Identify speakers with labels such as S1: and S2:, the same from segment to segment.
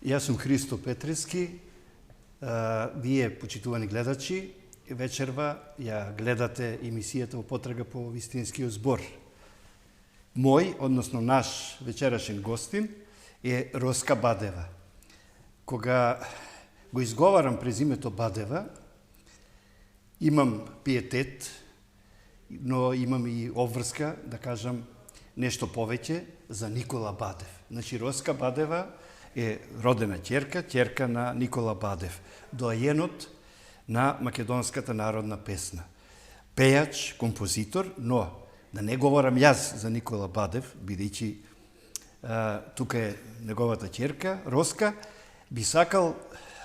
S1: Јас сум Христо Петрески, вие, почитувани гледачи, вечерва ја гледате емисијата «Потрага по вистинскиот збор». Мој, односно наш вечерашен гостин е Роска Бадева. Кога го изговарам презимето Бадева, имам пиетет, но имам и обврска, да кажам, нешто повеќе за Никола Бадев. Значи, Роска Бадева е родена ќерка на Никола Бадев, доајенот на македонската народна песна. Пејач, композитор, но да не говорам јас за Никола Бадев, бидејќи тука е неговата ќерка, Роска, би сакал,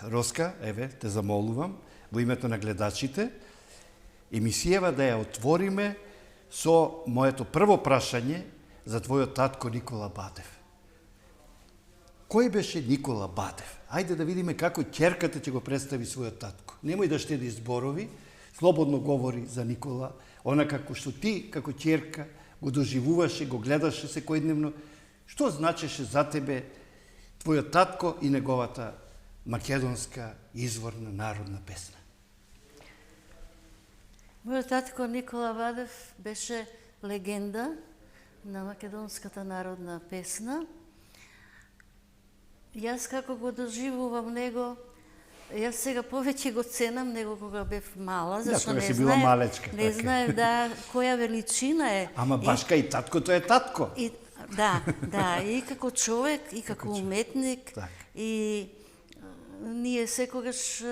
S1: Роска, еве, те замолувам, во името на гледачите, емисијава да ја отвориме со моето прво прашање за твојот татко Никола Бадев. Кој беше Никола Бадев? Ајде да видиме како ќерката ќе го представи својот татко. Немој да штеди зборови, слободно говори за Никола, она како што ти, како ќерка, го доживуваше, го гледаше секојдневно. Што значеше за тебе твојот татко и неговата македонска изворна народна песна?
S2: Мојот татко Никола Бадев беше легенда на македонската народна песна. Јас како го доживувам него, јас сега повеќе го ценам него кога бев мала, зашто
S1: не знаев, малечка,
S2: не знаев која величина е.
S1: Ама башка и таткото е татко.
S2: Да, и како човек, и како уметник, и ние секогаш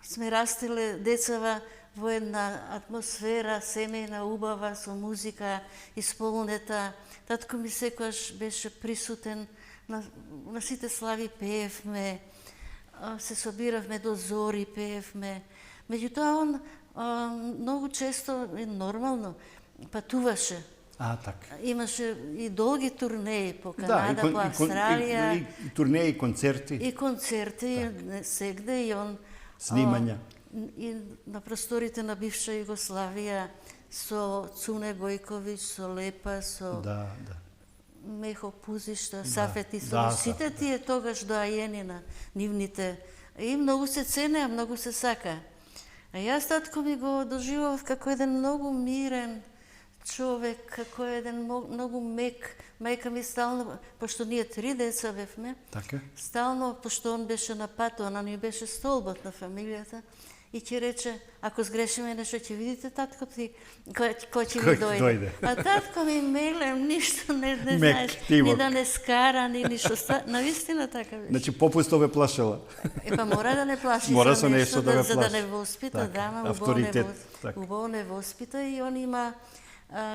S2: сме растеле децава во една атмосфера, семејна, убава, со музика исполнета. Татко ми секогаш беше присутен на сите слави, пеевме, се собиравме до зори, пеевме. Меѓутоа, он многу често, нормално, патуваше.
S1: Така.
S2: Имаше и долги турнеи по Канада, по Австралија.
S1: И турнеи, и концерти.
S2: И концерти, сегде, и он...
S1: Снимања.
S2: И на просторите на бивша Југославија, со Цуне Гојковиќ, со Лепа, со... Мехо Пузишта, Сафет и сите тие тогаш доајени на нивните. И многу се цене, многу се сака. А јас татко ми го доживав како еден многу мирен човек, како еден многу мек. Мајка ми стално, пошто ние 3 деца бевме, стално, пошто он беше на пат, она ни беше столбот на фамилијата, и ќе рече, ако сгрешиме нешто, ќе видите татко ти, кој ќе ви дојде. А татко ми мелем, ништо не знаеш, ни да не скара, ни ништо. Навистина така беше.
S1: Значи, попусто ве плашела.
S2: Па мора да не плаши
S1: со нешто,
S2: за да не воспита, убаво не воспита, и он има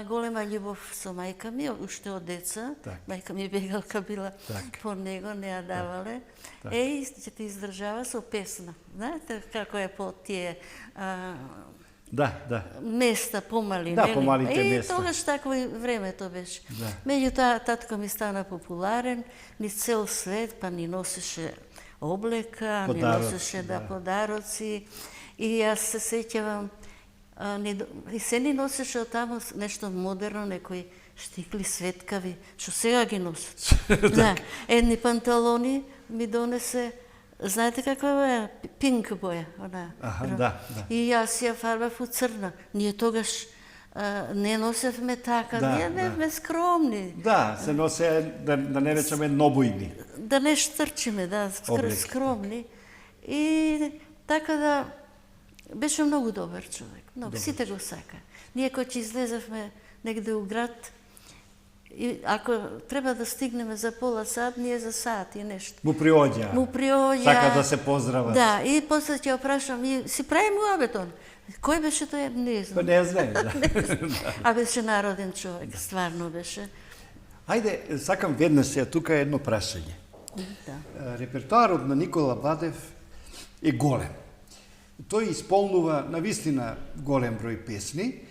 S2: голема љубов со мајка ми, уште од деца. Мајка ми бегалка била по него, не ја давале. И ќе те издржава со песна. Знаете како е по тие места помали.
S1: Да, помалите места.
S2: И тогаш такво времето беше. Меѓутоа, татко ми стана популарен, ни цел свет, па ни носеше облека, ни носеше подароци. И јас се сеќавам, и се ни носеше од таму нешто модерно, некои штикли светкави, што сега ги носат. Едни панталони ми донесе, знаете каква е? Пинк боја. И јас ја фарбав у црна. Ние тогаш не носевме така, ние бевме скромни.
S1: Да, се носе, да не речеме нобојни.
S2: Да не штрчиме, скромни. И така да, беше многу добар човек. Сите го сака. Ние кој ќе излезавме негде у град, и ако треба да стигнеме за пола сат, ние за сат и нешто.
S1: Му приоѓа. Сака да се поздрават.
S2: Да, и после ќе опрашам, и си прави муабет он. Кој беше тој? Не знам.
S1: Не знам,
S2: А беше народен човек, стварно беше.
S1: Ајде, сакам веднаш тука едно прашање. Репертоарот на Никола Бадев е голем. Тој исполнува навистина голем број песни,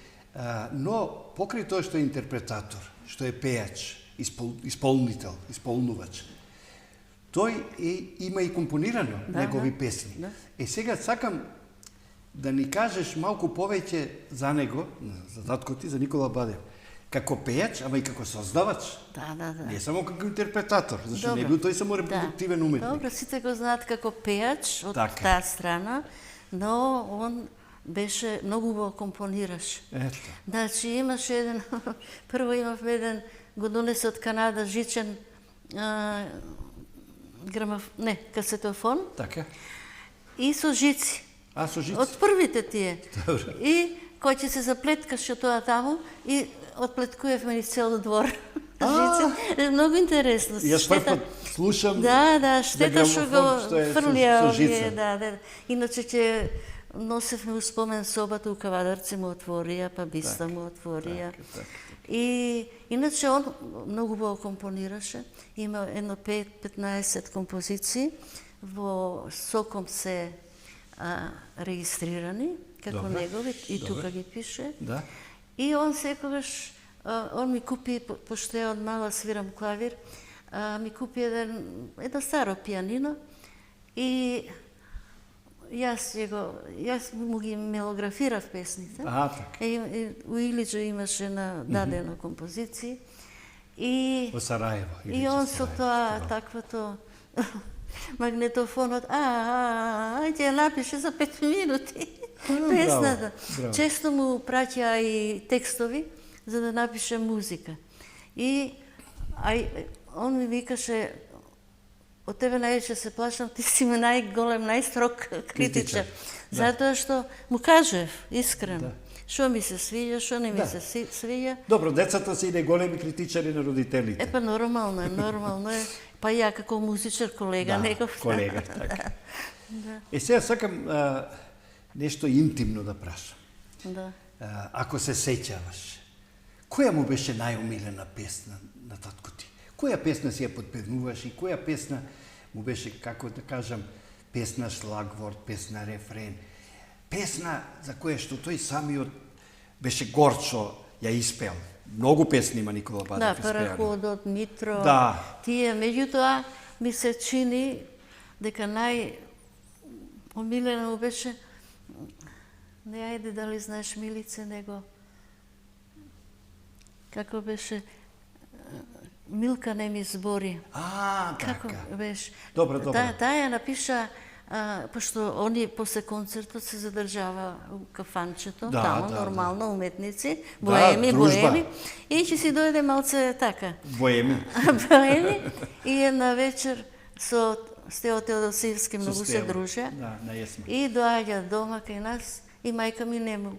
S1: но покрај тоа што е интерпретатор, што е пејач, исполнител, исполнувач, тој има и компонирано негови песни. Сега сакам да ни кажеш малку повеќе за него, за татко ти, за Никола Бадев. како пејач, ама и како создавач.
S2: Да.
S1: Не само како интерпретатор, зашто не бил тој само репродуктивен уметник.
S2: Добро, сите го знаат како пејач од таа страна, но он беше многу го компонираше.
S1: Ето.
S2: Значи имаше еден, прво имав еден, го донесе од Канада жичен касетофон.
S1: Така.
S2: И со жици.
S1: Со жици.
S2: Од првите тие.
S1: Добро.
S2: И кој ќе се заплеткаше тоа таму и отплеткувавме ни цел двор. Жици. Многу интересно.
S1: Јас првпат слушам.
S2: Да, штета што го фрлија овие,
S1: да.
S2: Иначе ќе носевме успомен собата у Кавадарци му отворија, па Биста му отворија. И иначе он многу го компонираше. Има едно 15 композиции, во Соком се регистрирани како негови и тука ги пише.
S1: Да.
S2: И он секогаш, он ми купи, пошто ја од мала свирам клавир, ми купи едно старо пианино и јас му ги мелографирав песните.
S1: Така.
S2: У Илиџа имаше на дадено композиции. И
S1: во Сараево.
S2: И он со тоа таквото магнетофонот, ајде напише за 5 минути песната. Често му праќа и текстови за да напише музика. И он ми викаше, од тебе највеќе се плашам, ти си ми најголем, најстрог критичар. Затоа што му кажев искрено што ми се свиѓа, што не ми се свиѓа.
S1: Добро, децата се и најголеми критичари на родителите.
S2: Па нормално е. Па ја како музичар колега негов.
S1: Колега, така. Сега сакам нешто интимно да прашам.
S2: Да.
S1: Ако се сеќаваш, која му беше најомилена песна на татко ти? Која песна си ја подпевнуваш и која песна му беше, како да кажам, песна шлагворд, песна рефрен, песна за која што тој самиот беше горчо ја испел. Многу песни има Никола Бадев испеани.
S2: Параходот, Митро,
S1: тие.
S2: Меѓутоа ми се чини дека најомилена му беше, не ајде дали знаеш Милице, него како беше, Милка не ми збори. Како беше?
S1: Добро.
S2: Таа ја напиша, пошто они после концертот се задржава у кафанчето, таму нормално уметници, боеми. И ќе си дојде малце така.
S1: Боеми.
S2: И една вечер со Стео Теодосиевски многу се дружеа. И доаѓа дома кај нас и мајка ми не му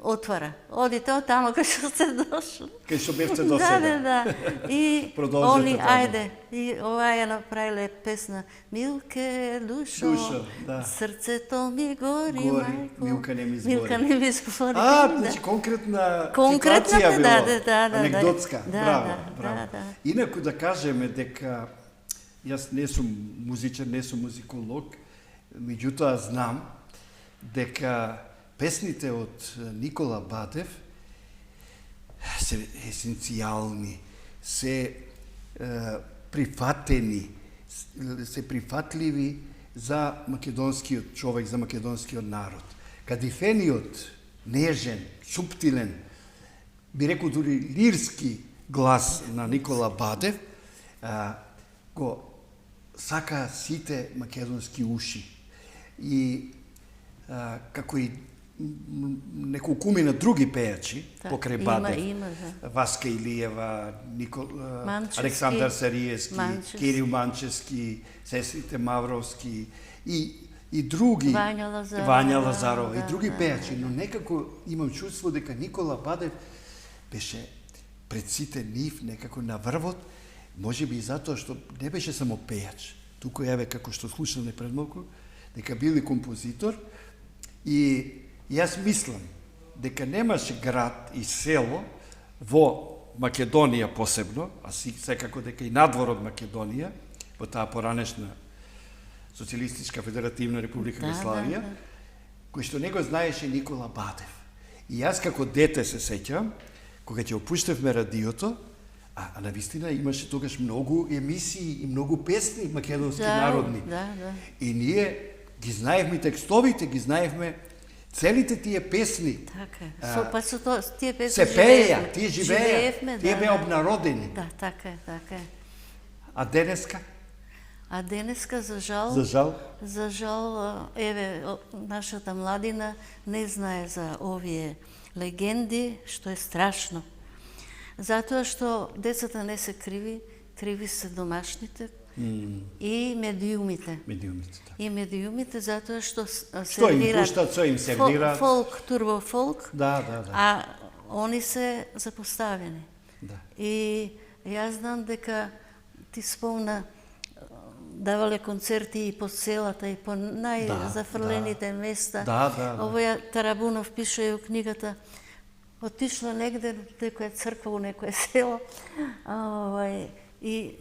S2: отвара. Одите од тамо кај што сте дошли.
S1: Кај што бевте до сега.
S2: Да. И они, ајде, и ова ја направиле песна Милке, душо, срцето ми гори, мајко.
S1: Милка не ми збори.
S2: Милка не ми збори.
S1: Значи конкретна ситуација било. Анекдотска. Браво. Инаку да кажеме дека јас не сум музичар, не сум музиколог, меѓутоа знам дека песните од Никола Бадев се есенцијални, се прифатени, се прифатливи за македонскиот човек, за македонскиот народ. Кадифениот, нежен, суптилен, би рекол дури лирски глас на Никола Бадев го сака сите македонски уши. И како и неколкумина други пејачи покрај Бадев, Васка Илиева, Александар Сариевски, Кирил Манчевски, сестрите Мавровски и други, Вања Лазарова и други пејачи, но некако имам чувство дека Никола Бадев беше пред сите нив некако на врвот, можеби и затоа што не беше само пејач, туку еве како што слушаме пред малку, дека бил и композитор. И јас мислам дека немаше град и село во Македонија посебно, а секако дека и надвор од Македонија, во таа поранешна Социјалистичка федеративна република Југославија, кој што не го знаеше Никола Бадев. И јас како дете се сеќавам, кога ќе опуштевме радиото, а навистина имаше тогаш многу емисии и многу песни македонски народни. И ние ги знаевме текстовите, ги знаевме целите тие песни
S2: Така. Па со тие песни
S1: се пееја, тие живееја, тие беа обнародени.
S2: Да, така е.
S1: А денеска?
S2: А денеска, за жал, еве, нашата младина не знае за овие легенди, што е страшно. Затоа што децата не се криви се домашните и медиумите. И медиумите затоа што сервираат.
S1: Што им сервираат?
S2: Фолк, турбофолк.
S1: Да.
S2: А они се запоставени.
S1: Да.
S2: И јас знам дека ти спомна давале концерти и по селата и по најзафрлените места. Овој Тарабунов пише у книгата, отишла негде некоја црква у некое село, и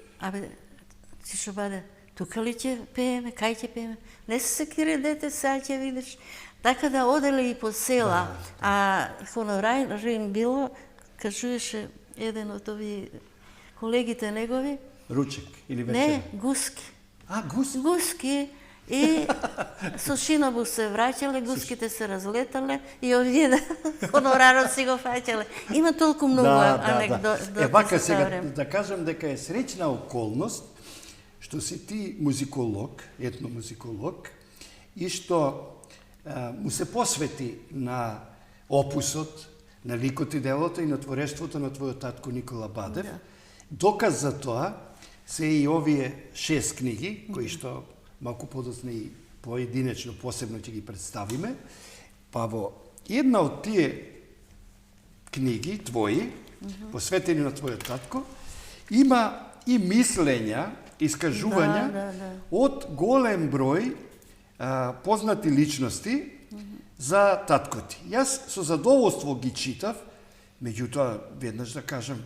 S2: ти што баде, тука ли ќе пееме, кај ќе пееме? Не се секире дете, сега ќе видиш. Така да оделе и по села, а хонорарин било, кажуваше еден од овие колегите негови.
S1: Ручек или вечер?
S2: Не, гуски. Гуски. И со шинобус се враќале, гуските се разлетале и овие хонорарот си го фаќале. Има толку многу анекдоти.
S1: Вака сега да кажам дека е среќна околност што си ти музиколог, етномузиколог, и што му се посвети на опусот, на ликот и делото и на творештвото на твојот татко Никола Бадев. Доказ за тоа се и овие 6 книги, кои што малку подоцна и поединечно, посебно ќе ги представиме. Па во една од тие книги твои, посветени на твојот татко, има и мислења, искажувања од голем број познати личности за таткоти. Јас со задоволство ги читав, меѓутоа веднаш да кажам,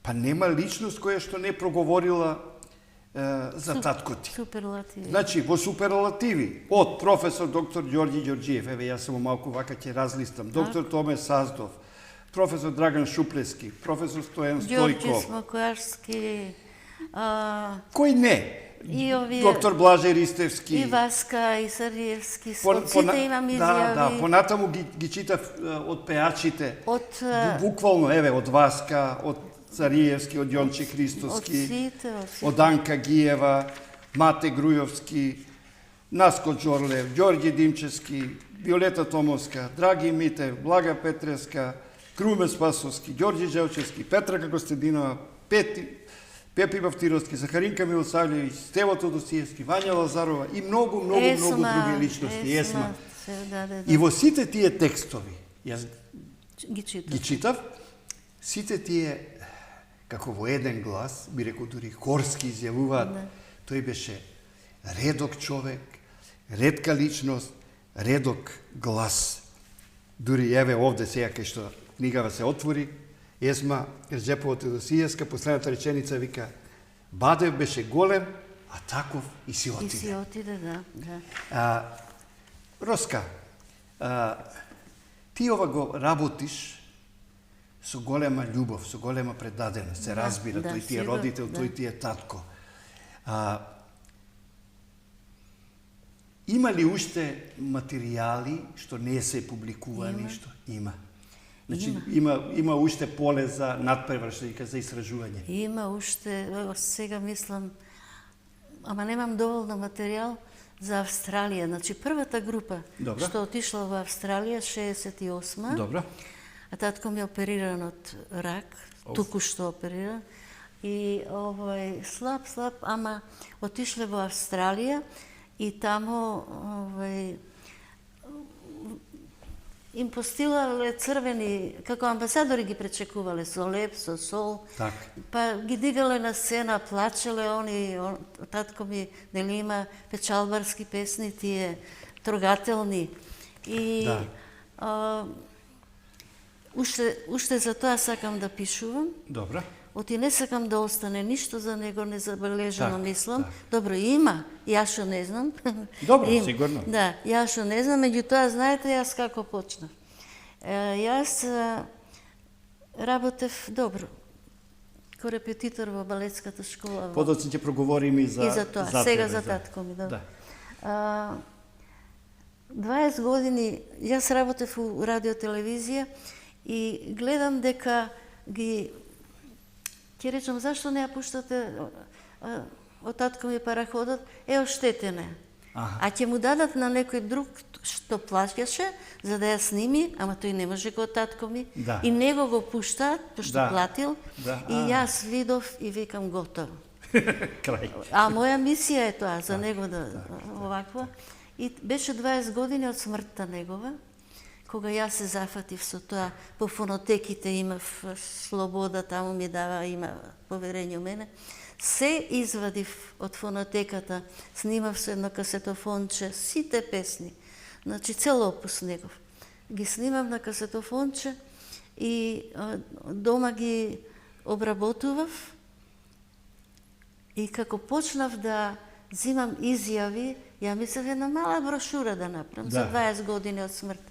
S1: па нема личност која што не проговорила за таткоти.
S2: Суперлативи.
S1: Значи, во суперлативи, од професор доктор Ѓорѓи Ѓорѓиев, еве јас само малку вака ќе разлистам, доктор Томе Саздов, професор Драган Шуплески, професор Стојан Стојков.
S2: Ѓорѓе Смокарски.
S1: Кој не?
S2: И овие,
S1: доктор Блаже Ристевски.
S2: И Васка, и Сариевски, сите имам изјави.
S1: Да, понатаму ги читав од пеачите. Буквално, еве, од Васка, од Цариевски, од Јонче Христоски, од Анка Гиева, Мате Грујовски, Наско Џорлев, Ѓорѓе Димчевски, Виолета Томовска, Драги Митев, Блага Петреска, Круме Спасовски, Ѓорѓе Желчевски, Петрака Костадинова, Пепи Бавтировски, Захаринка Милосављевиќ, Стево Тодосиевски, Вања Лазарова и многу други личности. Есма. И во сите тие текстови, јас ги читав, сите тие, како во еден глас, би рекол дури хорски изјавуваат, тој беше редок човек, ретка личност, редок глас. Дури еве овде сега кај што книгава се отвори, Есма Ерџепова Теодосиевска, последната реченица вика, Бадев беше голем, а таков и си отиде.
S2: И си отиде, да.
S1: Роска, ти ова го работиш со голема љубов, со голема предаденост, се разбира, тој ти е родител, тој ти е татко. Има ли уште материјали што не се публикувани? Има. Значи, има уште поле за надпревршка, за истражување.
S2: Има уште, сега мислам, ама немам доволно материјал за Австралија. Значи, првата група што отишла во Австралија, 68-ма, а татко ми е опериран од рак, туку што опериран, и слаб, ама отишле во Австралија и тамо им постилале црвени, како амбасадори ги пречекувале со леб, со сол, па ги дигале на сцена, плачеле они, татко ми, нели има печалбарски песни, тие трогателни. И уште за тоа сакам да пишувам.
S1: Добро.
S2: Оти не сакам да остане ништо за него незабележано, мислам. Добро, има, јас што не знам.
S1: Добро, сигурно.
S2: Да, јас што не знам, меѓутоа, знаете, јас како почнав. Јас работев добро, ко репетитор во балетската школа.
S1: Подоцна ќе проговориме и за
S2: тоа, сега за татко ми, да. 20 години, јас работев у радиотелевизија и гледам дека ги, ќе речам, зашто не ја пуштате од татко ми параходот, оштетен е. А ќе му дадат на некој друг што плаќаше за да ја сними, ама тој не може го татко ми. И него го пуштаат, пошто платил. И јас видов и викам готово. А моја мисија е тоа, за него да овакво. И беше 20 години од смртта негова, кога јас се зафатив со тоа, по фонотеките имав слобода, таму ми дава, има поверење у мене. Се извадив од фонотеката, снимав со едно касетофонче, сите песни, значи цел опус негов. Ги снимав на касетофонче и дома ги обработував и како почнав да зимам изјави, ја мислев една мала брошура да направам за 20 години од смрт.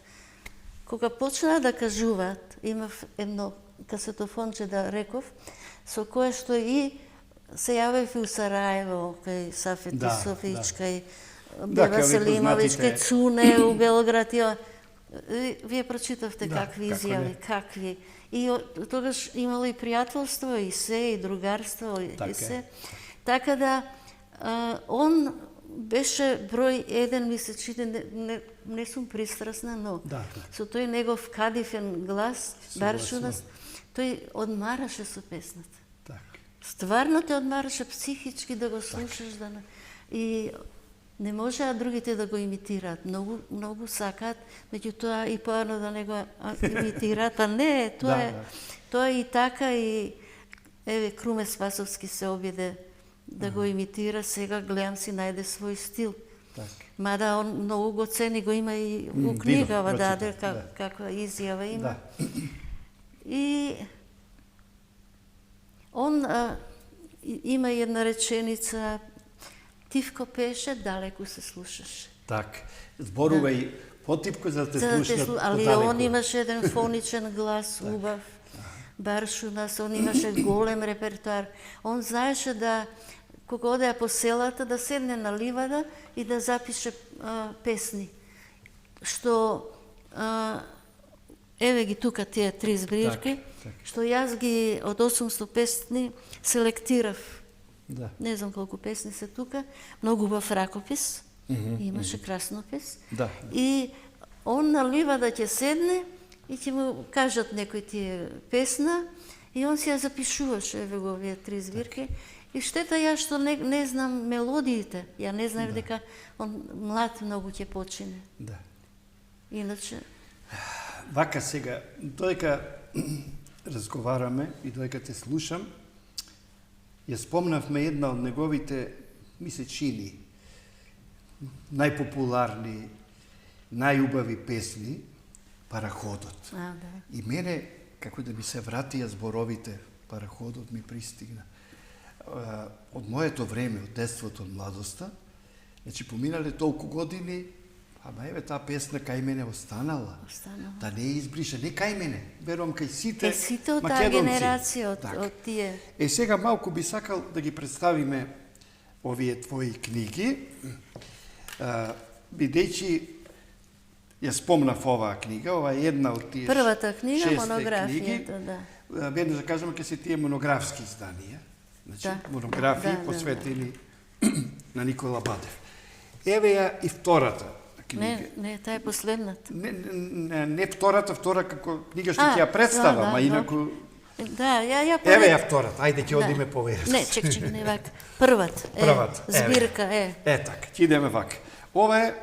S2: Кога почнаа да кажуваат, имав едно касетофонче да реков, со кое што и се јавев и у Сараево, кај Сафет Исофиќ, кај Беба Селимовиќ, кај Цуне, у Белград. Вие прочитавте какви изјави, какви. И тогаш имало и пријателство, и се, и другарство, и се. Така да, он беше број еден, ми се чини, не сум пристрасна, но со тој негов кадифен глас, баршунас, тој одмараше со песната. Стварно те одмараше психички да го слушаш, и не можеа другите да го имитираат. Многу сакаат, меѓутоа и поано да не го имитираат. Па не, тоа е и така, и еве Круме Спасовски се обиде да го имитира, сега гледам си најде свој стил. Мада он многу го цени, го има и у книгава, даде каква изјава има. И он има една реченица, тивко пеше, далеку се слушаше.
S1: Так, зборувај потивко за да те слушнат подалеку.
S2: Али он имаше еден фоничен глас, убав, баршунас, он имаше голем репертуар. Он знаеше да, кога одеа по селата, да седне на ливада и да запише песни. Што, еве ги тука тие 3 збирки, што јас ги од 800 песни селектирав. Не знам колку песни се тука, многу убав ракопис, имаше краснопис. И он на ливада ќе седне и ќе му кажат некој тие песна и он си ја запишуваше, еве го овие 3 збирки. И штета ја што не знам мелодиите, ја не знаев дека он млад многу ќе почине. Иначе...
S1: Вака сега, додека разговараме и додека те слушам, ја спомнавме една од неговите мисечини, најпопуларни, најубави песни, Параходот. И мене, како да ми се вратија зборовите, Параходот ми пристигна. Од моето време, од детството, од младоста, значи поминале толку години, ама еве таа песна кај мене останала. Да не избрише, не кај мене, верувам кај сите македонци.
S2: Сите од таа генерација, од тие.
S1: Сега малку би сакал да ги представиме овие твои книги, бидејќи ја спомнав оваа книга, ова е една од тие
S2: првата книга, монографијата, да.
S1: Веднаш да кажеме ке се тие монографски изданија, значи монографии посветени на Никола Бадев. Еве ја и втората книга.
S2: Не, таа е последната.
S1: Не втората, како книга што ќе ја представам, а инаку...
S2: Да, ја
S1: еве ја втората, ајде ќе одиме поверх.
S2: Не, чек, не вака. Првата, збирка е.
S1: Така, ќе идеме вака. Ова е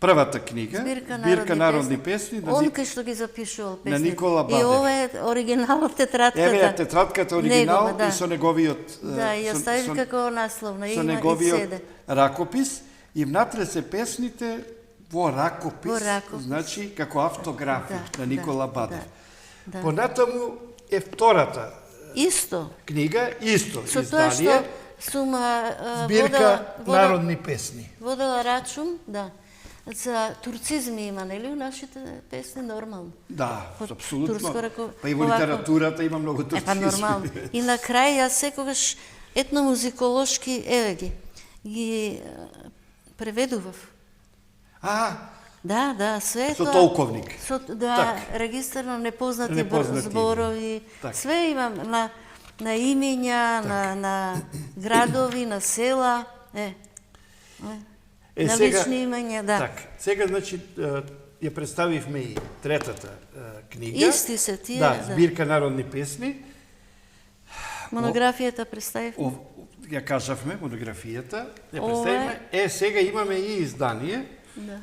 S1: првата книга, Збирка народни песни.
S2: Он кај што ги запишувал песни.
S1: На Никола Бадев.
S2: И ова е оригиналот, тетратката.
S1: Еве ја тетратката оригинал и со неговиот...
S2: Да, и ја ставив како насловна,
S1: има и седе. Со неговиот ракопис и внатре се песните во ракопис, значи како автографи на Никола Бадев. Понатаму е втората книга, исто издание. Збирка народни песни.
S2: Водела рачун, да. За турцизми има, нели, у нашите песни нормално?
S1: Да, апсолутно. Па и во литературата има многу турцизми.
S2: Па нормално. И на крај јас секогаш етномузиколошки, еве ги преведував. Да, све
S1: Со толковник.
S2: Да, регистар на непознати зборови. Све имам на имиња, на градови, на села, на лични имања, да.
S1: Сега, значи, ја представивме и третата книга.
S2: Исти се тие.
S1: Да, збирка народни песни.
S2: Монографијата представивме.
S1: Ја кажавме, монографијата, ја представивме. Сега имаме и издание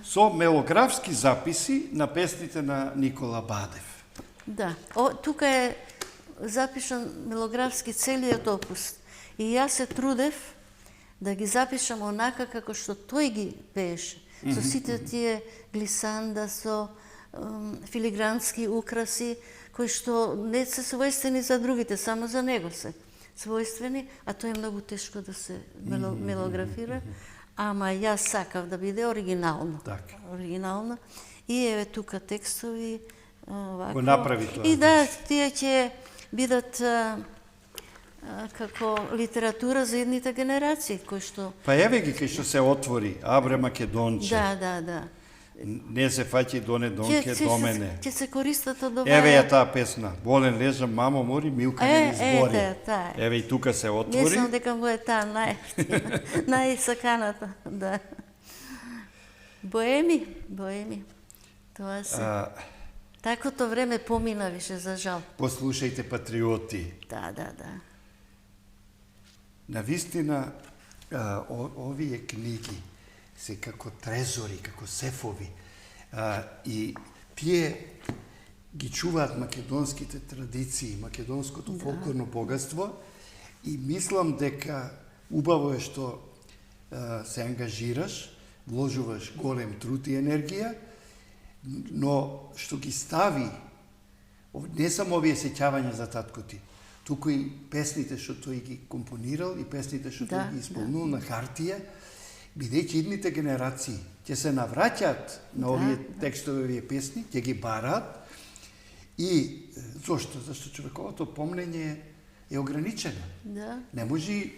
S1: со мелографски записи на песните на Никола Бадев.
S2: Да, тука е запишан мелографски целиот опус. И јас се трудев да ги запишам онака како што тој ги пееше. Со сите тие глисанда, со филигрански украси, кои што не се својствени за другите, само за него се својствени, а тоа е многу тешко да се мелографира. Ама јас сакав да биде оригинално. Оригинално. И еве тука текстови, овако.
S1: Го направи тоа.
S2: И да, тие ќе бидат како литература за едните генерации, кои што...
S1: Па еве ги кај што се отвори, Абре Македонче.
S2: Да.
S1: Не се фаќи доне донке до мене.
S2: Ќе се користат од ова...
S1: Еве ја таа песна. Болен лежам, мамо мори, Милка не избори. Еве и тука се отвори.
S2: Не сум дека му е таа најсаканата, да. Боеми. Тоа се... Такото време помина више, за жал.
S1: Послушајте, патриоти.
S2: Да.
S1: Навистина, овие книги се како трезори, како сефови. И тие ги чуваат македонските традиции, македонското фолклорно богатство и мислам дека убаво е што се ангажираш, вложуваш голем труд и енергија, но што ги стави, не само овие сеќавања за татко ти, туку и песните што тој ги компонирал и песните што тој ги исполнил на хартија, бидејќи идните генерации ќе се навраќаат на овие текстови, овие песни, ќе ги бараат. И зошто? Зашто човековото помнење е ограничено. Не може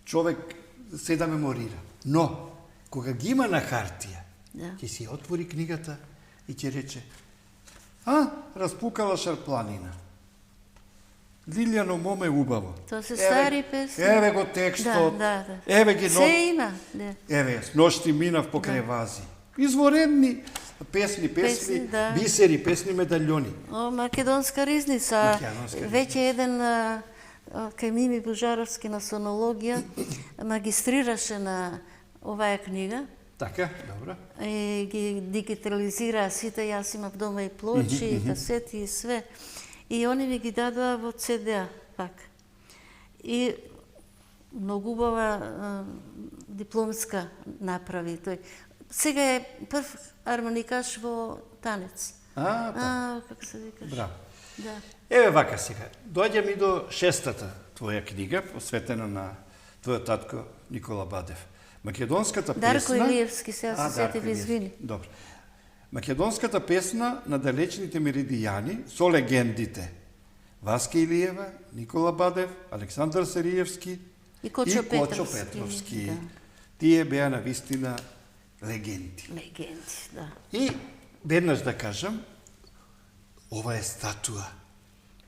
S1: човек се да меморира. Но, кога ги има на хартија, ќе си отвори книгата и ќе рече: распукала шарпланина. Лилјано моме убаво.
S2: Тоа се стари песни.
S1: Еве го текстот. Еве ги
S2: се има.
S1: Еве, с ношти минав покрај вази. Изворедни песни, бисери, песни медальјони.
S2: Македонска ризница. Веќе еден кај Мими Божаровски на сонологија магистрираше на оваа книга.
S1: Така, добро.
S2: И ги дигитализираа сите, јас имав дома и плочи, и касети, и све. И они ми ги дадоа во CD пак. И многу убава дипломска направи тој. Сега е прв армоникаш во танец. Како се викаш?
S1: Браво. Еве вака сега. Доаѓам и до шестата твоја книга, посветена на твојот татко Никола Бадев. Македонската песна...
S2: Дарко Илиевски, сега се сетив, извини.
S1: Добро. Македонската песна на далечните меридијани со легендите Васка Илиева, Никола Бадев, Александар Сариевски
S2: и Кочо
S1: Петровски. Тие беа на вистина легенди.
S2: Да.
S1: И веднаш да кажам, ова е статуа.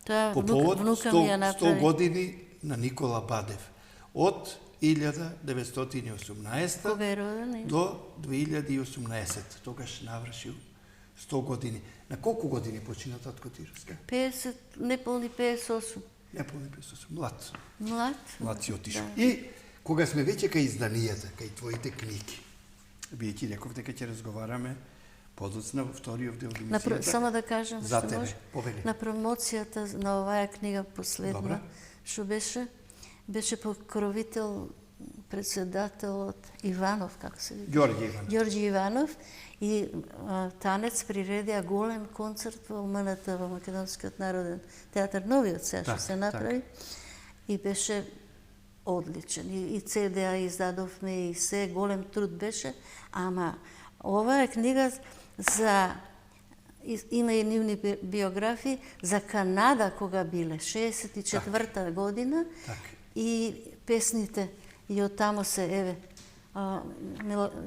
S2: Тоа
S1: по повод
S2: внука ми ја направи.
S1: 100 години на Никола Бадев. Од 1918 до 2018. Тогаш навршил 100 години. На колку години почина татко ти, Руска?
S2: 50, неполни 58.
S1: Неполни 58, млад.
S2: Млад
S1: си отишол. Да. И кога сме веќе кај изданијата, кај твоите книги, бијќи реков дека ќе разговараме подоцна во вториот дел емисијата.
S2: Само да кажам,
S1: за тебе, повели.
S2: На промоцијата на оваа книга последна, што беше покровител председателот Иванов, како се вика? Ѓорѓи Иванов. И танец приредија голем концерт во МНТ, во Македонскиот народен театар, новиот сега што се направи. И беше одличен. И CD-а издадовме и се, голем труд беше. Ама оваа книга има и нивни биографии за Канада кога биле, 64-та година. И песните и од тамо се, еве,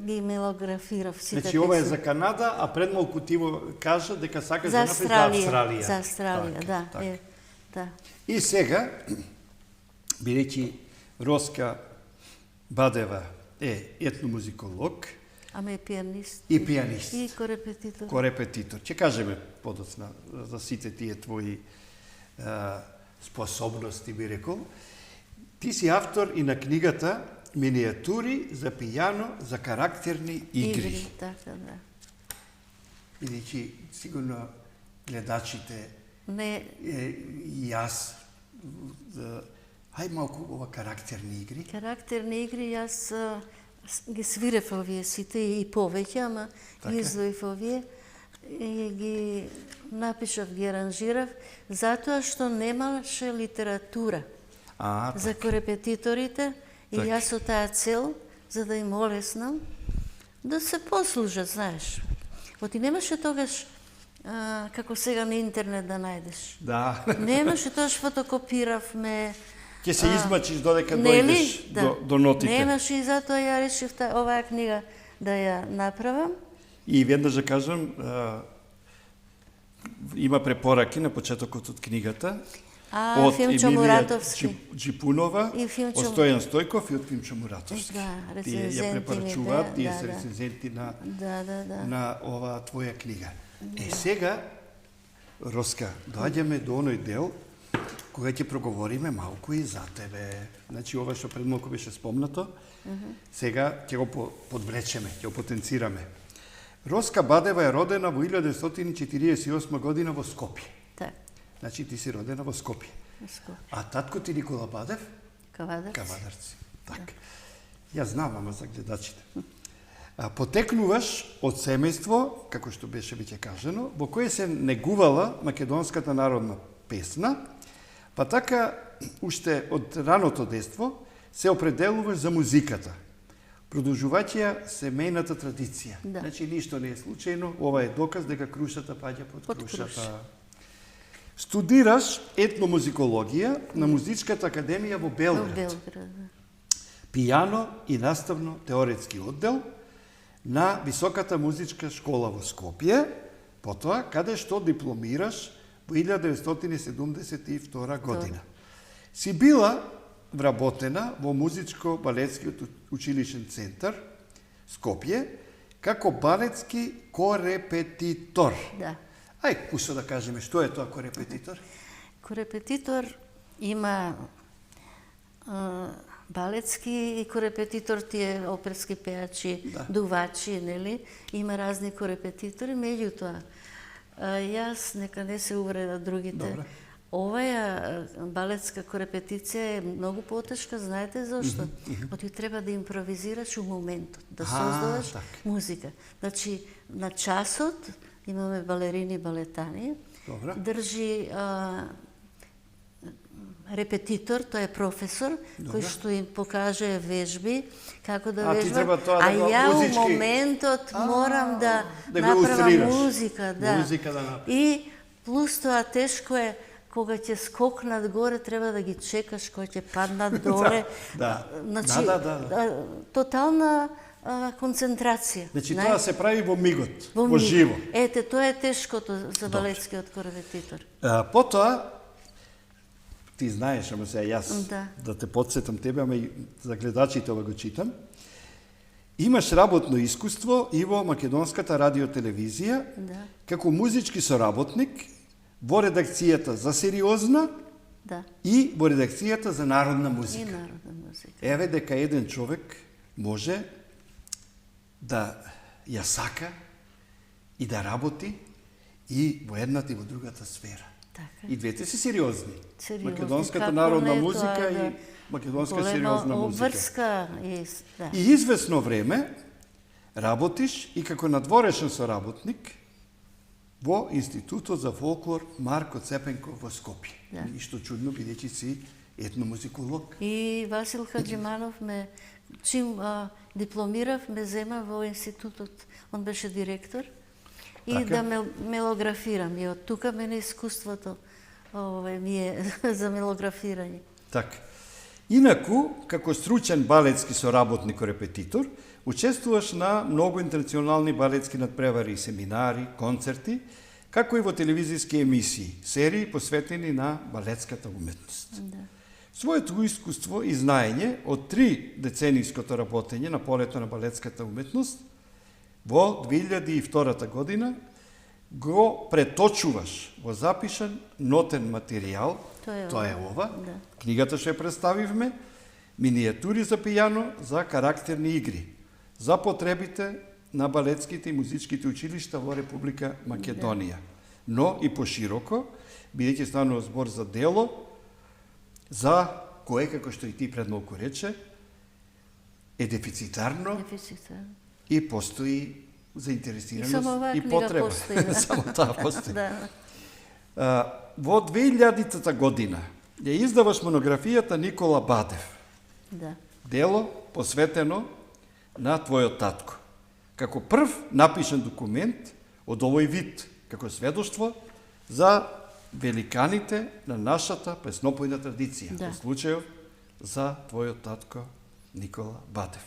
S2: ги мелографирав сите.
S1: Значи ова е за Канада, а пред малку ти кажа дека сакаш да направиш за Австралија.
S2: За Австралија, да. Да.
S1: И сега, бидејќи Роска Бадева е етномузиколог,
S2: ама е пианист.
S1: И пианист.
S2: И корепетитор.
S1: Корепетитор. Ќе кажеме подоцна за сите тие твои способности, би рекол. Ти си автор и на книгата Миниатури за пијано за карактерни игри.
S2: Така, да.
S1: Бидејќи сигурно гледачите и јас ај малку ова карактерни игри.
S2: Карактерни игри јас ги свирев овие сите и повеќе, ама издвоив овие и ги напишав, ги аранжирав, затоа што немаше литература за корепетиторите и јас со таа цел, за да им олеснам, да се послужат, знаеш. Оти немаше тогаш како сега на интернет да најдеш.
S1: Да.
S2: Немаше, тогаш фотокопиравме.
S1: Ќе се измачиш додека дојдеш до нотите.
S2: Немаше и затоа ја решив оваа книга да ја направам.
S1: И веднаш да кажам, има препораки на почетокот од книгата. Од
S2: Фимчо Муратовски.
S1: Джипунова, од Стојан Стојков и од Фимчо Муратовски.
S2: Да,
S1: тие ја препорачуваат, тие се рецензенти на оваа твоја книга. Сега, Роска, доаѓаме до оној дел кога ќе проговориме малку и за тебе. Значи, ова што пред малку беше спомнато, сега ќе го подвлечеме, ќе го потенцираме. Роска Бадева е родена во 1948 година во Скопје.
S2: Так.
S1: Значи, ти си родена во Скопје. А татко ти Никола Бадев? Кавадарци. Так. Ја знам, ама за гледачите. Потекнуваш од семејство, како што беше веќе кажано, во кое се негувала македонската народна песна, па така, уште од раното детство, се определуваш за музиката, продолжувајќи семејната традиција. Значи, ништо не е случајно, ова е доказ дека крушата паѓа под крушата. Студираш етномузикологија на Музичката академија во Белград. Пијано и наставно-теоретски оддел на Високата музичка школа во Скопје, потоа каде што дипломираш во 1972 година. Си била вработена во Музичко-балетскиот училишен центар Скопје како балетски корепетитор.
S2: Да.
S1: Ај, кусо да кажеме, што е тоа корепетитор?
S2: Корепетитор има балетски и корепетитор, тие оперски пејачи, дувачи, нели? Има разни корепетитори, меѓутоа, јас нека не се увреда другите. Оваа балетска корепетиција е многу потешка, знаете зошто? Оти треба да импровизираш у моментот, да создаваш музика. Значи, на часот имаме балерини, балетани, држи репетитор, тој е професор, кој што им покаже вежби, како да вежбат, а ја у моментот морам да направам музика. И плюс тоа тешко е, кога ќе скокнат горе, треба да ги чекаш кога ќе паднат доле. Значи, тотална концентрација.
S1: Значи, тоа се прави во мигот, во живо.
S2: Ете, тоа е тешкото за балетскиот корепетитор.
S1: Потоа, ти знаеш, ама сега јас да те подсетам тебе, ама и за гледачите ова го читам, имаш работно искуство и во Македонската радиотелевизија, како музички соработник во редакцијата за сериозна и во редакцијата за народна музика. Еве дека еден човек може да ја сака и да работи и во едната и во другата сфера. И двете се сериозни. Македонската народна музика и македонска сериозна музика. И известно време работиш и како надворешен соработник во Институтот за фолклор Марко Цепенков во Скопје. Ништо чудно, бидејќи си етномузиколог.
S2: И Васил Хаджиманов чим дипломирав, ме зема во институтот. Он беше директор. И да мелографирам. И од тука мене искуството ми е за мелографирање.
S1: Така. Инаку, како стручен балетски соработник-репетитор, учествуваш на многу интернационални балетски надпревари, семинари, концерти, како и во телевизиски емисии, серии посветени на балетската уметност.
S2: Да.
S1: Своето искуство и знаење од 3 децениското работење на полето на балетската уметност во 2002 година го преточуваш во запишан нотен материјал, тоа е ова,
S2: да.
S1: Книгата што ја представивме, минијатури за пијано за карактерни игри, за потребите на балетските и музичките училишта во Република Македонија. Но и пошироко, бидејќи станува збор за дело, за кое, како што и ти пред малку рече, е дефицитарно и постои заинтересираност и потреба. Само таа постои. Во 2000 година ја издаваш монографијата Никола Бадев.
S2: Да.
S1: Дело посветено на твојот татко. Како прв напишан документ од овој вид, како сведоштво за великаните на нашата преснопојна традиција.
S2: Да.
S1: Во случајов за твојот татко Никола Бадев.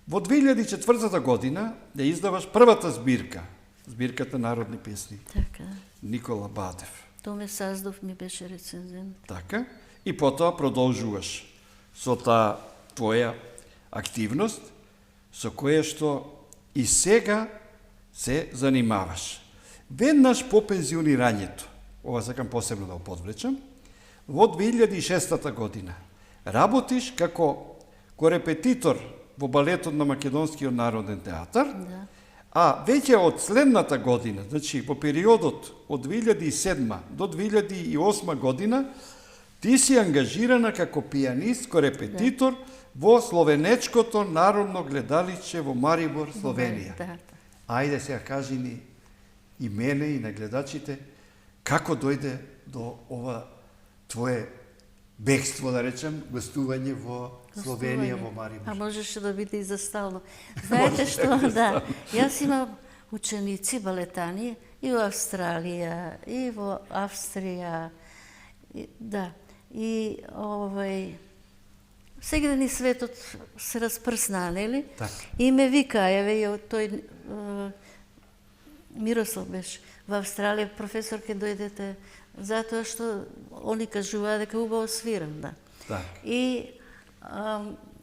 S1: Во 2004 година ја издаваш првата збирката народни песни.
S2: Така.
S1: Никола Бадев.
S2: Томе Саздов ми беше рецензент.
S1: Така. И потоа продолжуваш со таа твоја активност, со која што и сега се занимаваш. Веднаш по пензионирањето, ова сакам посебно да го подвлечам, во 2006 година работиш како корепетитор во балетот на Македонскиот народен театар,
S2: Да.
S1: а веќе од следната година, значи во периодот од 2007 до 2008 година, ти си ангажирана како пијанист, корепетитор во Словенечкото народно гледалище во Марибор, Словенија.
S2: Да.
S1: Ајде сега кажи ни и мене и на гледачите како дојде до ова твое бегство, да речем, гостување во Словенија, во Марибор.
S2: А можеше да биде и за стално. Знаете што, да, јас имам ученици балетани и во Австралија, и во Австрија, да, и сегде ни светот се распрсна, нели?
S1: Так.
S2: И ме вика, еве, тој Мирослав беше во Австралија, професор, ке дојдете, затоа што они кажуваа дека убаво свирам, да.
S1: Так.
S2: И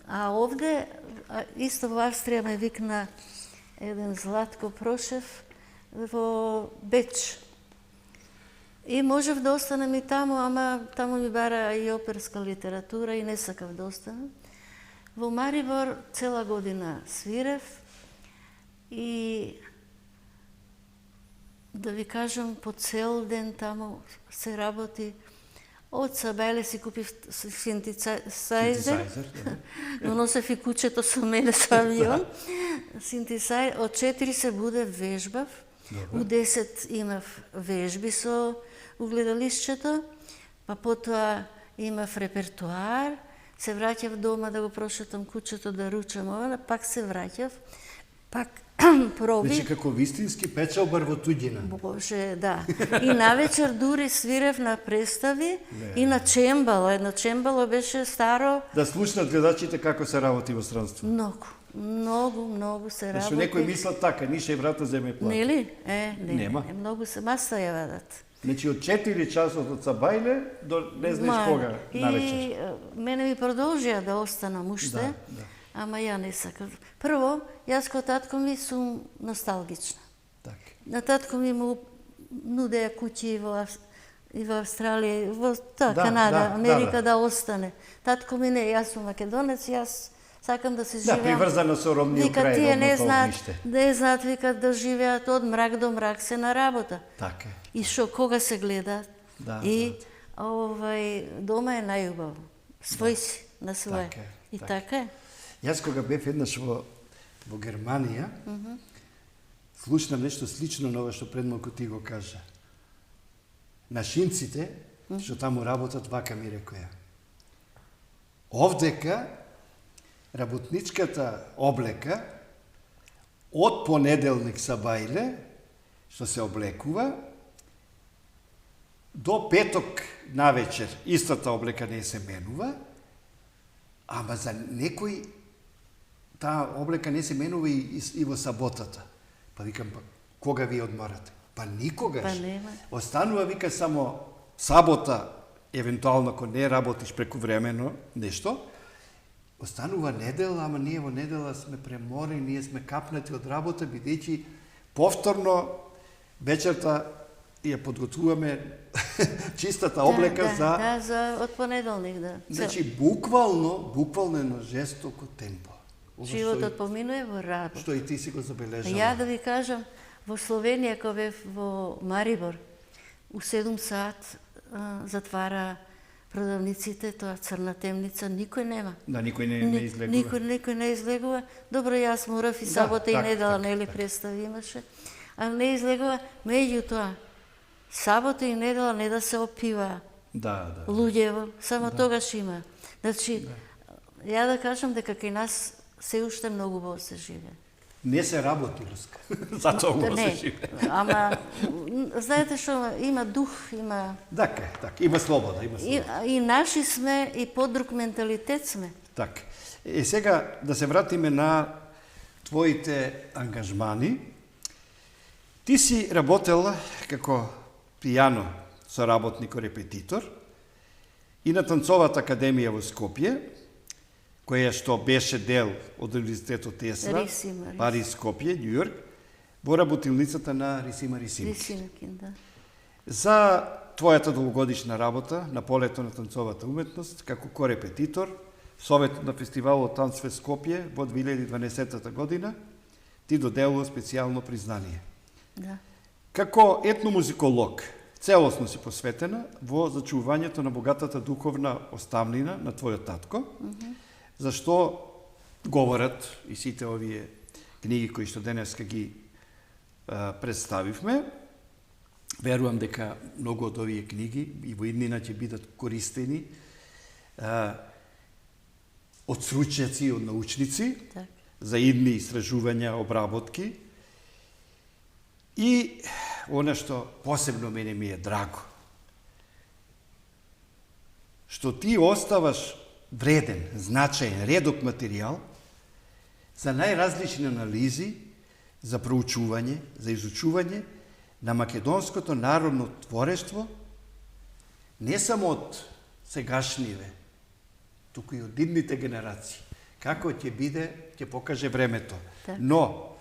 S2: овде, исто во Австрија ме викна еден Златко Прошев во Беч. И можев да останам и таму, ама таму ми бара и оперска литература и не сакав да останам. Во Марибор цела година свирев и да ви кажам, по цел ден таму се работи. Од Сабајле си купив синтесајзер, но носев и кучето со мене со авион. Синтесајзер, од 4 се буде вежбав, у 10 имав вежби со угледалишчето, па потоа имав репертуар, се враќав дома да го прошетам кучето, да ручам ова, пак се враќав, пак проби.
S1: Значи како вистински печалбар во туѓина.
S2: Боже, да. И навечер дури свирев на представи и на чембало. Едно чембало беше старо.
S1: Да слушнат гледачите како се работи во странство.
S2: Многу се работи.
S1: Зашто некој мислат така, нише и врата земе плата.
S2: Нели?
S1: Нема.
S2: Многу се маста ја вадат.
S1: Значи од 4 часот од Сабајле до не знаеш кога навечер.
S2: И мене ми продолжија да останам уште.
S1: Да.
S2: Ама ја не сакав. Прво, јас ко татко ми сум носталгична.
S1: Так.
S2: На татко ми му нудеа куќи и во Австралија, во Канада, Америка да остане. Татко ми не, јас сум македонец, јас сакам да се живеам.
S1: Да, приврзана со родниот крај,
S2: вика, тие не
S1: огниште.
S2: знаат, вика, да живеат од мрак до мрак се на работа.
S1: Така.
S2: И што кога се гледаат. И дома е најубаво. Свој си, на своје. И така е.
S1: Јас кога бев еднаш во Германија, слушнам нешто слично на ова што пред малку ти го кажа. Нашинците, што таму работат, вака ми рекоја. Овдека работничката облека од понеделник Сабајле, што се облекува, до петок навечер истата облека не се менува, Ама за некој таа облека не се менува и во саботата. Па викам, па кога ви одморате? Па никогаш.
S2: Па нема.
S1: Останува, вика, само сабота, евентуално ако не работиш прекувремено нешто, останува недела, ама ние во недела сме преморени, ние сме капнати од работа, бидејќи повторно вечерта ја подготвуваме чистата облека
S2: за од понеделник, да.
S1: Значи, буквално едно жестоко темпо.
S2: Животот поминува во работа.
S1: Што и ти си го забележала.
S2: Ја да ви кажам, во Словенија, кога бев во Марибор, у 7 саат затвара продавниците, тоа црна темница, никој нема.
S1: Да, никој не излегува.
S2: Никој не излегува. Добро, јас морав и сабота и недела, нели представи имаше. А не излегува, меѓутоа, сабота и недела не да се опива луѓево, само тогаш има. Значи, ја да кажам дека кај нас се уште многу убаво се живее.
S1: Не се работи, Луска. Затоа убаво се живее.
S2: Ама, знаете што, има дух, има...
S1: Така, има слобода,
S2: И наши сме, и подруг менталитет сме.
S1: Така. Сега да се вратиме на твоите ангажмани. Ти си работела како пијано соработник, репетитор и на Танцовата академија во Скопје, која што беше дел од Универзитетот Есра, Париз, Скопје, Њу Јорк, во работилницата на Рисима Рисимки.
S2: Да.
S1: За твојата долгогодишна работа на полето на танцовата уметност како корепетитор, Советот на фестивалот Танцфест Скопје во 2012 година ти доделува специјално признание.
S2: Да.
S1: Како етномузиколог, целосно си посветена во зачувувањето на богатата духовна оставнина на твојот татко, зашто говорат и сите овие книги кои што денеска ги представивме. Верувам дека многу од овие книги и во иднина ќе бидат користени од стручњаци и од научници за идни истражувања, обработки. И она што посебно мене ми е драго, што ти оставаш вреден, значаен, редок материјал за најразлични анализи, за проучување, за изучување на македонското народно творештво, не само од сегашниве, туку и од идните генерации. Како ќе биде, ќе покаже времето. Но,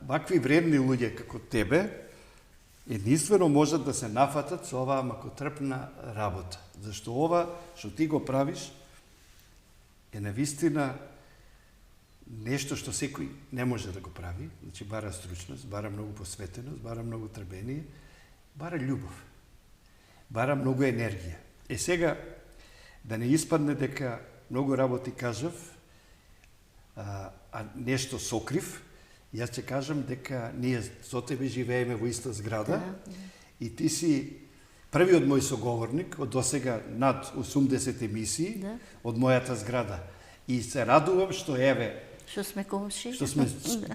S1: вакви вредни луѓе како тебе, единствено можат да се нафатат со оваа макотрпна работа. Зашто ова што ти го правиш е навистина нешто што секој не може да го прави. Значи, бара стручност, бара многу посветеност, бара многу трбение, бара љубов, бара многу енергија. Сега, да не испадне дека многу работи кажав, а нешто сокрив, јас ќе кажам дека ние со тебе живееме во иста зграда и ти си првиот мој соговорник од досега над 80 емисии од мојата зграда. И се радувам што
S2: што сме комши.
S1: Што сме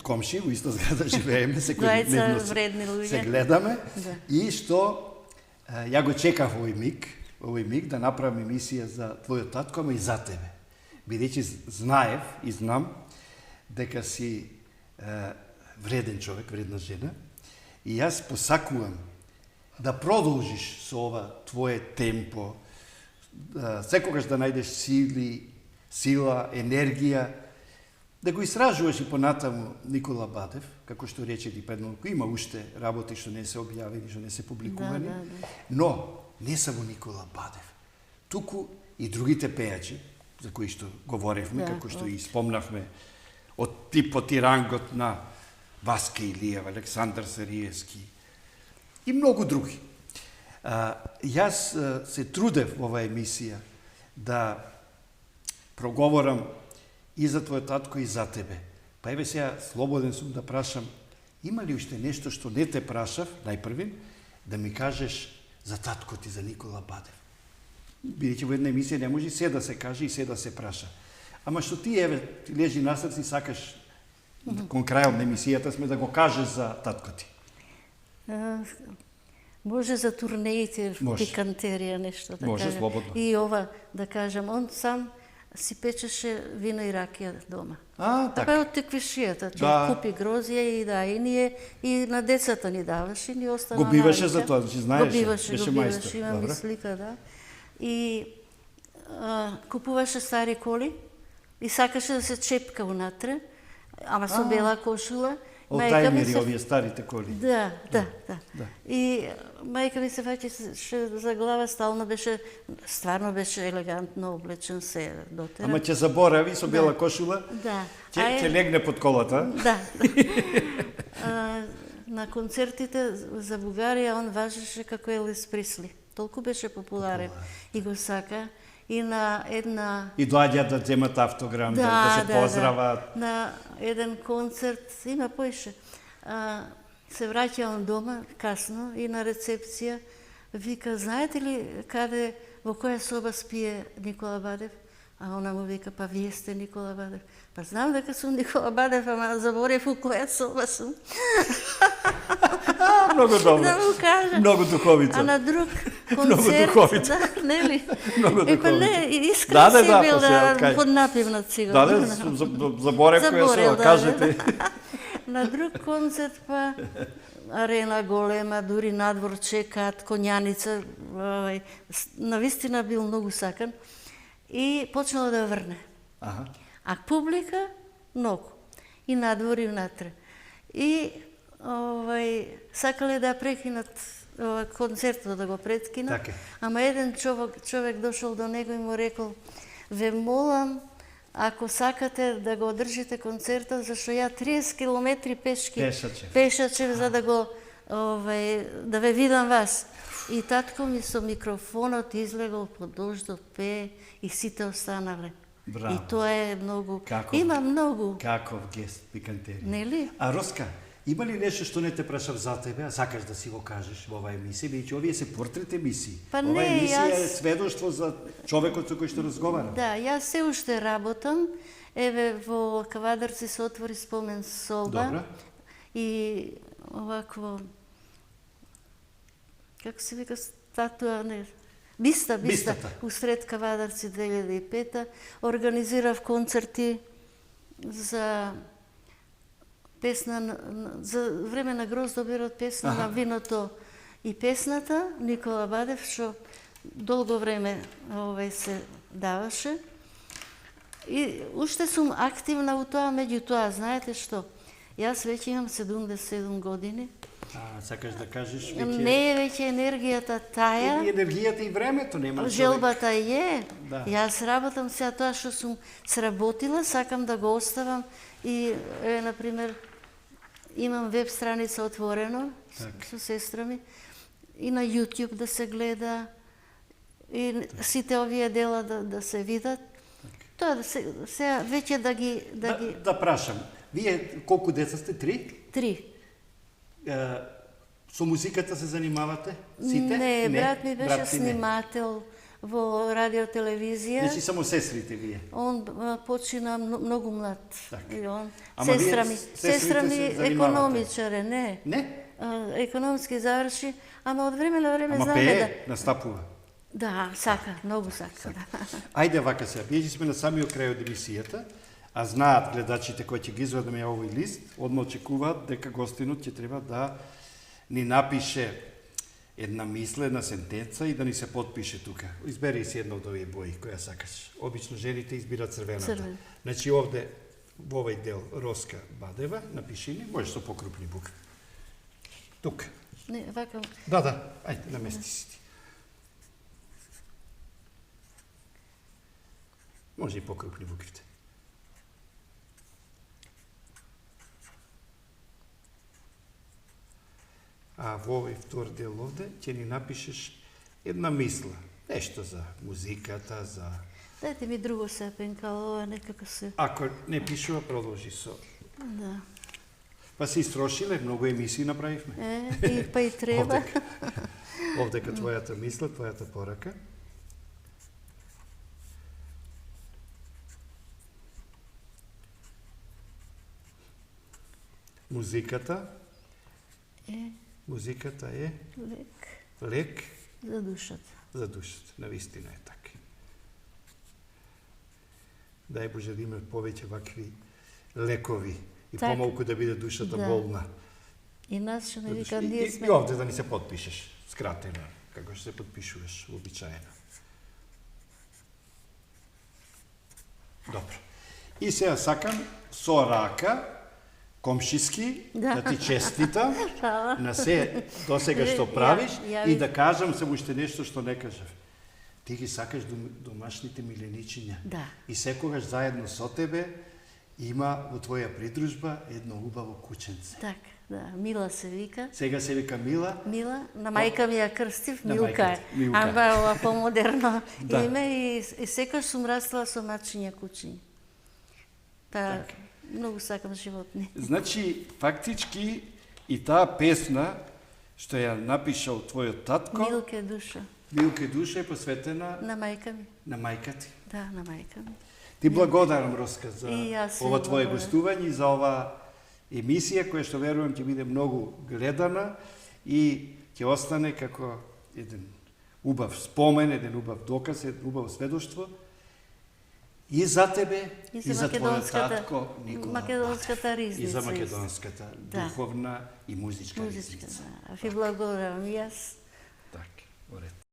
S1: комши, во иста зграда живееме, секој дневно се гледаме и што ја го чекав овој миг да направам емисија за твојот татко, ама и за тебе. Бидејќи знаев и знам дека си вреден човек, вредна жена, и јас посакувам да продолжиш со ова твое темпо, секогаш да најдеш сила, енергија, да го истражуваш и понатаму Никола Бадев, како што рече ти предмалку, има уште работи што не се објавени, што не се публикувани, но не само Никола Бадев, туку и другите пејачи, за кои што говоревме, како што и спомнавме, од типот и рангот на Васка Илиев, Александар Сариевски и многу други. Јас се трудев во оваа емисија да проговорам и за твојот татко и за тебе. Па еве сега слободен сум да прашам, има ли уште нешто што не те прашав, најпрвин, да ми кажеш за таткот ти, за Никола Бадев? Бидејќи во една емисија не може се да се каже и се да се праша. Ама што ти, еве, ти лежи на срце и сакаш кон крајот на емисијата сме да го кажеш за татко ти.
S2: Може за турнеите, пикантерија, нешто да
S1: може,
S2: кажем.
S1: Слободно.
S2: И ова, да кажем, он сам си печеше вино и ракија дома.
S1: Така.
S2: Од теквишијата, купи грозија и ние и на децата ни даваше и ни остана
S1: навика. Го биваше за тоа, значи знаеше,
S2: беше мајстор. Имам и слика, да. И купуваше стари коли и сакаше да се чепка унатре, ама со бела кошула.
S1: Олтајмери, овие старите коли.
S2: Да. И мајка ми се фаќаше за глава, стварно беше елегантно облечен, се дотера.
S1: Ама ќе заборави со бела кошула?
S2: Да.
S1: Ќе легне под колата?
S2: Да. На концертите за Бугарија он важеше како Елвис Пресли. Толку беше популарен и го сака. И на една...
S1: И доаѓаат да земат автограм, да се поздрават.
S2: На еден концерт, има поише, се враќа он дома, касно, и на рецепција вика, знаете ли во која соба спие Никола Бадев? А она му вика, па вие сте Никола Бадев. Па знам дека сум Никола Бадев, ама заборев у која соба сум.
S1: Многу добро.
S2: Да му кажа.
S1: Многу духовито.
S2: А на друг концерт, да, нели?
S1: Многу духовито.
S2: Па не, искрен си бил да поднапивнат сигурно.
S1: Да, заборев која соба, кажете.
S2: На друг концерт па арена голема, дури надвор чекаат, конјаница, навистина бил многу сакан. И почнала да врне. А публика многу. И надвор и внатре. И сакале да прекинат концертот, да го прекинат. Ама еден човек дошол до него и му рекол, ве молам, ако сакате да го одржите концертот, зашто ја 30 километри пешачев за да го да ве видам вас. И татко ми со микрофонот излегол по дождот, пее и сите останале.
S1: Браво.
S2: И тоа е многу. Има многу.
S1: Каков гест, пикантери.
S2: Нели?
S1: А Роска, има ли нешто што не те прашав за тебе, а сакаш да си го кажеш во оваа емисија, бидејќи овие се портрет емисии.
S2: Па
S1: оваа
S2: не,
S1: емисија е сведоштво за човекот со кој што разговарам.
S2: Да, јас се уште работам. Еве во Кавадарци се отвори спомен соба.
S1: Добра.
S2: И овакво, како се вика статуа, не, Бистата. Усред Кавадарци 2005 организирав концерти за песна, за време на Гроздоберот, песна на виното и песната, Никола Бадев, што долго време се даваше. И уште сум активна у тоа, меѓутоа, знаете што, јас веќе имам 77 години.
S1: Сакаш да кажеш веќе...
S2: Не е веќе енергијата таја.
S1: И енергијата и времето нема.
S2: Желбата е. Да. Јас работам сега тоа што сум сработила, сакам да го оставам и, например, имам веб страница отворено со сестра ми и на YouTube да се гледа и сите овие дела да се видат. Тоа сега веќе да ги...
S1: Да прашам, вие колку деца сте? 3?
S2: 3.
S1: Со музиката се занимавате? Сите?
S2: Не, брат ми беше снимател во радиотелевизија.
S1: Значи само сестрите вие?
S2: Он почина многу млад. И он,
S1: сестра
S2: ми економичар е, не.
S1: Не?
S2: Економски заврши, ама од време на време
S1: знаме да... Ама пее, настапува?
S2: Да, сака, многу сака.
S1: Ајде вака сега, бидејќи сме на самиот крај од емисијата, а знаат гледачите кои ќе ги извадиме овој лист, одма очекуваат дека гостинот ќе треба да ни напише една мисла, една сентенца и да ни се подпише тука. Избери си една од овие бои која сакаш. Обично жените избират црвената. Значи овде во овој дел Роска Бадева, напиши ни, може со покрупни букви. Тука.
S2: Не, вака.
S1: Да, ајде, намести си ти. Може и покрупни буквите. А во овој втор дел овде ќе ни напишеш една мисла. Нешто за музиката, за...
S2: Дајте ми друго сепенка, ова некако се...
S1: Ако не пишува, продолжи со...
S2: Да.
S1: Па се истрошиле, многу емисии направивме.
S2: Па и треба.
S1: Овдека твојата мисла, твојата порака. Музиката е лек
S2: за душата.
S1: За душата, навистина е така. дај Боже да има повеќе вакви лекови и
S2: Так.
S1: помалку да биде душата
S2: Да.
S1: болна.
S2: И нас што не
S1: И,
S2: вика, ние
S1: и
S2: сме...
S1: овде да ни се подпишеш, скратено, како што се подпишуваш обичаено. Добро. И сега сакам со рака, комшиски, да ти честитам на се до сега што правиш и да кажам само уште нешто што не кажав. Ти ги сакаш домашните миленичиња.
S2: Да.
S1: И секогаш заедно со тебе има во твоја придружба едно убаво кученце.
S2: Така, да. Мила се вика.
S1: Сега се вика Мила.
S2: Мила, на мајка ми ја крстив,
S1: На
S2: Милка.
S1: мајка ти, Милка.
S2: Амба ова помодерно
S1: Да.
S2: име и секој сум растала со мачиња кучиња. Па, многу сакам животни.
S1: Значи, фактички и таа песна што ја напишал твојот татко,
S2: Милке душа.
S1: Милке душа е посветена
S2: На мајка ми.
S1: на мајка ти.
S2: Да, на мајка ми.
S1: Ти благодарам, Роска, за
S2: И јас
S1: ова
S2: се
S1: твое
S2: благодарам.
S1: гостување и за ова емисија која што верувам ќе биде многу гледана и ќе остане како еден убав спомен, еден убав доказ, еден убаво сведоштво и за тебе,
S2: И
S1: и за твојот татко Никола
S2: македонската
S1: Батев.
S2: ризница.
S1: И за македонската
S2: Да.
S1: духовна и музичка
S2: Музичка,
S1: ризница.
S2: да. Ви благодарам и јас.
S1: Так, во ред.